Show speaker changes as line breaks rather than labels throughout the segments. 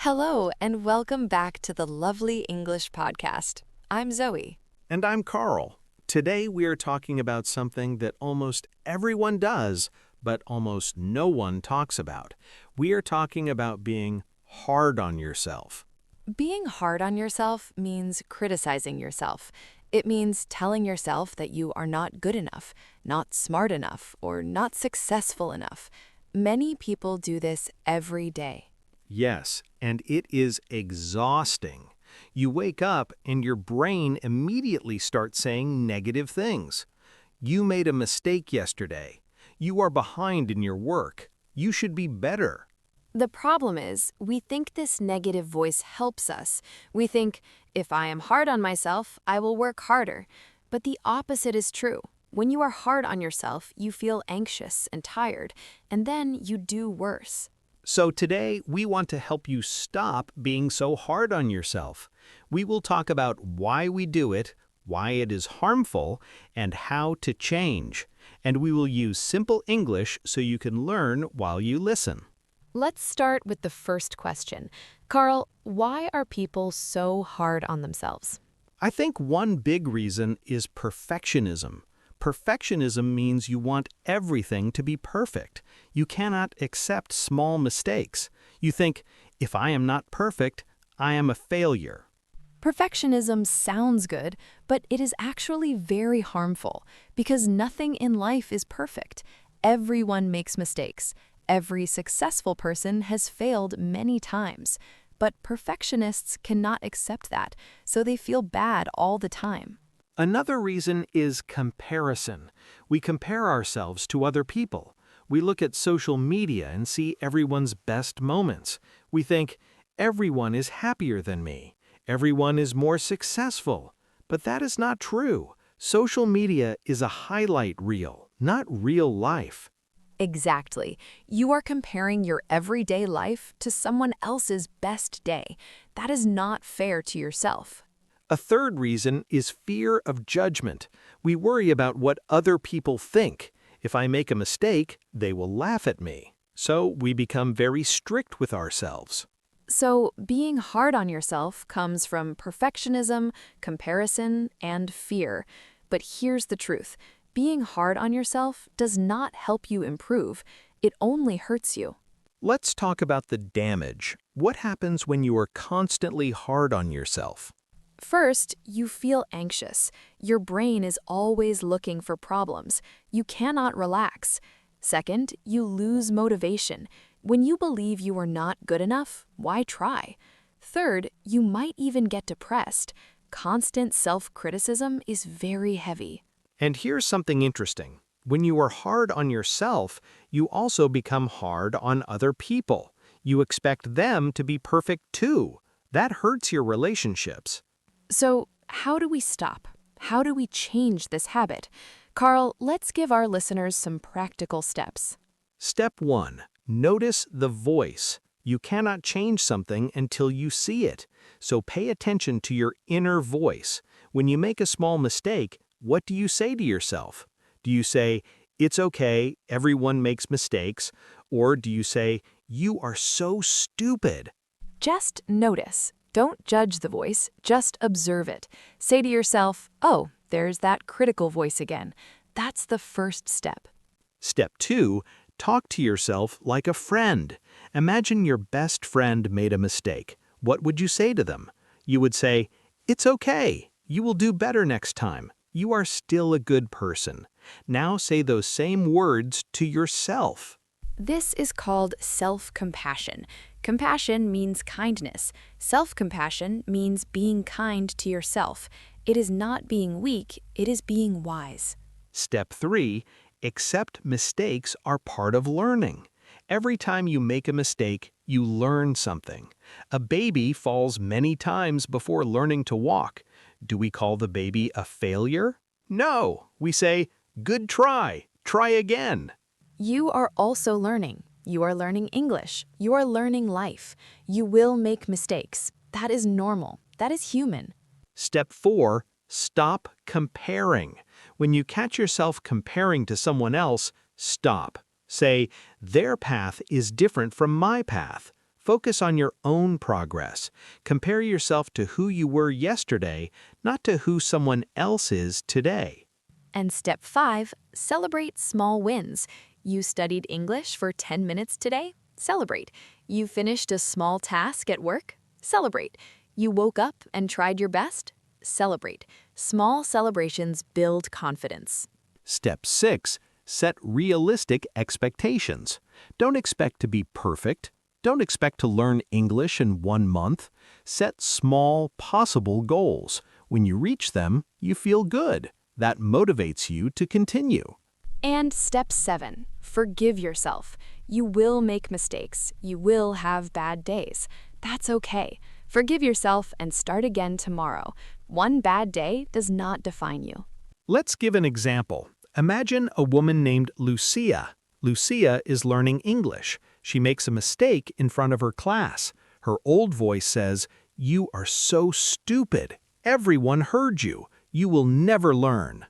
Hello, and welcome back to the Lovely English Podcast. I'm Zoe.
And I'm Carl. Today we are talking about something that almost everyone does, but almost no one talks about. We are talking about being hard on yourself.
Being hard on yourself means criticizing yourself. It means telling yourself that you are not good enough, not smart enough, or not successful enough. Many people do this every day.
Yes, and it is exhausting. You wake up and your brain immediately starts saying negative things. You made a mistake yesterday. You are behind in your work. You should be better.
The problem is, we think this negative voice helps us. We think, if I am hard on myself, I will work harder. But the opposite is true. When you are hard on yourself, you feel anxious and tired, and then you do worse.
So today, we want to help you stop being so hard on yourself. We will talk about why we do it, why it is harmful, and how to change. And we will use simple English so you can learn while you listen.
Let's start with the first question. Carl, why are people so hard on themselves?
I think one big reason is perfectionism. Perfectionism means you want everything to be perfect. You cannot accept small mistakes. You think, if I am not perfect, I am a failure.
Perfectionism sounds good, but it is actually very harmful because nothing in life is perfect. Everyone makes mistakes. Every successful person has failed many times. But perfectionists cannot accept that, so they feel bad all the time.
Another reason is comparison. We compare ourselves to other people. We look at social media and see everyone's best moments. We think, everyone is happier than me. Everyone is more successful. But that is not true. Social media is a highlight reel, not real life.
Exactly. You are comparing your everyday life to someone else's best day. That is not fair to yourself.
A third reason is fear of judgment. We worry about what other people think. If I make a mistake, they will laugh at me. So we become very strict with ourselves.
So, being hard on yourself comes from perfectionism, comparison, and fear. But here's the truth. Being hard on yourself does not help you improve. It only hurts you.
Let's talk about the damage. What happens when you are constantly hard on yourself?
First, you feel anxious. Your brain is always looking for problems. You cannot relax. Second, you lose motivation. When you believe you are not good enough, why try? Third, you might even get depressed. Constant self-criticism is very heavy.
And here's something interesting. When you are hard on yourself, you also become hard on other people. You expect them to be perfect too. That hurts your relationships.
So, how do we stop? How do we change this habit? Carl, let's give our listeners some practical steps.
Step 1. Notice the voice. You cannot change something until you see it. So pay attention to your inner voice. When you make a small mistake, what do you say to yourself? Do you say, it's okay, everyone makes mistakes? Or do you say, you are so stupid?
Just notice. Don't judge the voice, just observe it. Say to yourself, oh, there's that critical voice again. That's the first step.
Step 2. Talk to yourself like a friend. Imagine your best friend made a mistake. What would you say to them? You would say, it's okay. You will do better next time. You are still a good person. Now say those same words to yourself.
This is called self-compassion. Compassion means kindness. Self-compassion means being kind to yourself. It is not being weak, it is being wise.
Step 3. Accept mistakes are part of learning. Every time you make a mistake, you learn something. A baby falls many times before learning to walk. Do we call the baby a failure? No, we say, good try, try again.
You are also learning. You are learning English. You are learning life. You will make mistakes. That is normal. That is human.
Step 4. Stop comparing. When you catch yourself comparing to someone else, stop. Say, their path is different from my path. Focus on your own progress. Compare yourself to who you were yesterday, not to who someone else is today.
And step 5, celebrate small wins. You studied English for 10 minutes today? Celebrate. You finished a small task at work? Celebrate. You woke up and tried your best? Celebrate. Small celebrations build confidence.
Step 6. Set realistic expectations. Don't expect to be perfect. Don't expect to learn English in 1 month. Set small, possible goals. When you reach them, you feel good. That motivates you to continue.
And step 7, forgive yourself. You will make mistakes. You will have bad days. That's okay. Forgive yourself and start again tomorrow. One bad day does not define you.
Let's give an example. Imagine a woman named Lucia. Lucia is learning English. She makes a mistake in front of her class. Her old voice says, "You are so stupid. Everyone heard you. You will never learn."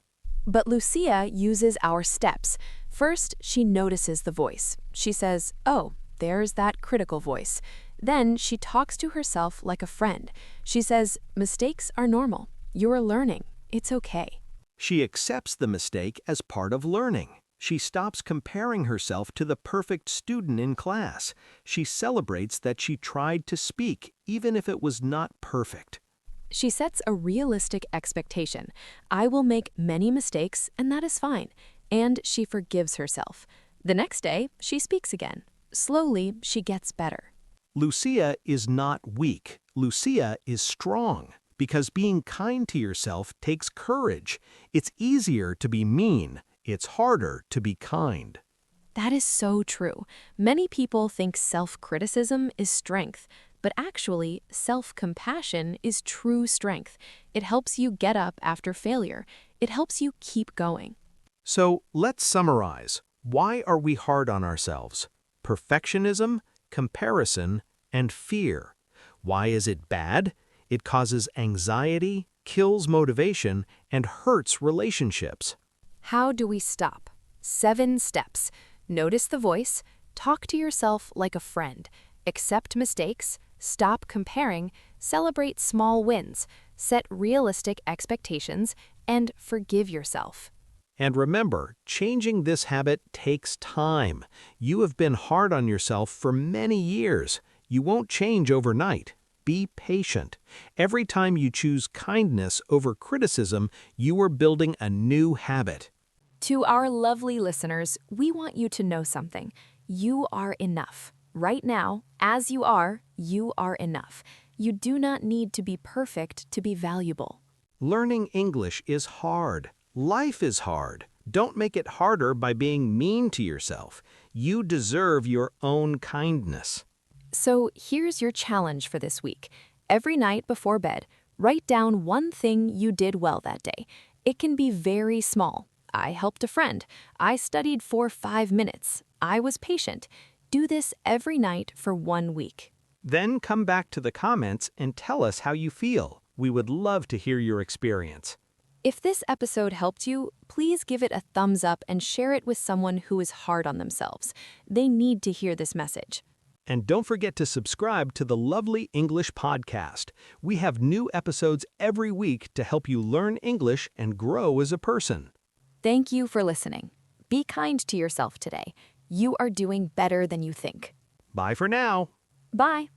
But Lucia uses our steps. First, she notices the voice. She says, "Oh, there's that critical voice." Then she talks to herself like a friend. She says, "Mistakes are normal. You're learning. It's okay."
She accepts the mistake as part of learning. She stops comparing herself to the perfect student in class. She celebrates that she tried to speak, even if it was not perfect.
She sets a realistic expectation. I will make many mistakes, and that is fine. And she forgives herself. The next day, she speaks again. Slowly, she gets better.
Lucia is not weak. Lucia is strong. Because being kind to yourself takes courage. It's easier to be mean. It's harder to be kind.
That is so true. Many people think self-criticism is strength, but actually, self-compassion is true strength. It helps you get up after failure. It helps you keep going.
So let's summarize. Why are we hard on ourselves? Perfectionism, comparison, and fear. Why is it bad? It causes anxiety, kills motivation, and hurts relationships.
How do we stop? 7 steps. Notice the voice. Talk to yourself like a friend. Accept mistakes. Stop comparing. Celebrate small wins. Set realistic expectations. And forgive yourself.
And remember, changing this habit takes time. You have been hard on yourself for many years. You won't change overnight. Be patient. Every time you choose kindness over criticism, you are building a new habit.
To our lovely listeners, we want you to know something. You are enough. Right now, as you are enough. You do not need to be perfect to be valuable.
Learning English is hard. Life is hard. Don't make it harder by being mean to yourself. You deserve your own kindness.
So here's your challenge for this week. Every night before bed, write down one thing you did well that day. It can be very small. I helped a friend. I studied for 5 minutes. I was patient. Do this every night for 1 week.
Then come back to the comments and tell us how you feel. We would love to hear your experience.
If this episode helped you, please give it a thumbs up and share it with someone who is hard on themselves. They need to hear this message.
And don't forget to subscribe to the Lovely English Podcast. We have new episodes every week to help you learn English and grow as a person.
Thank you for listening. Be kind to yourself today. You are doing better than you think.
Bye for now.
Bye.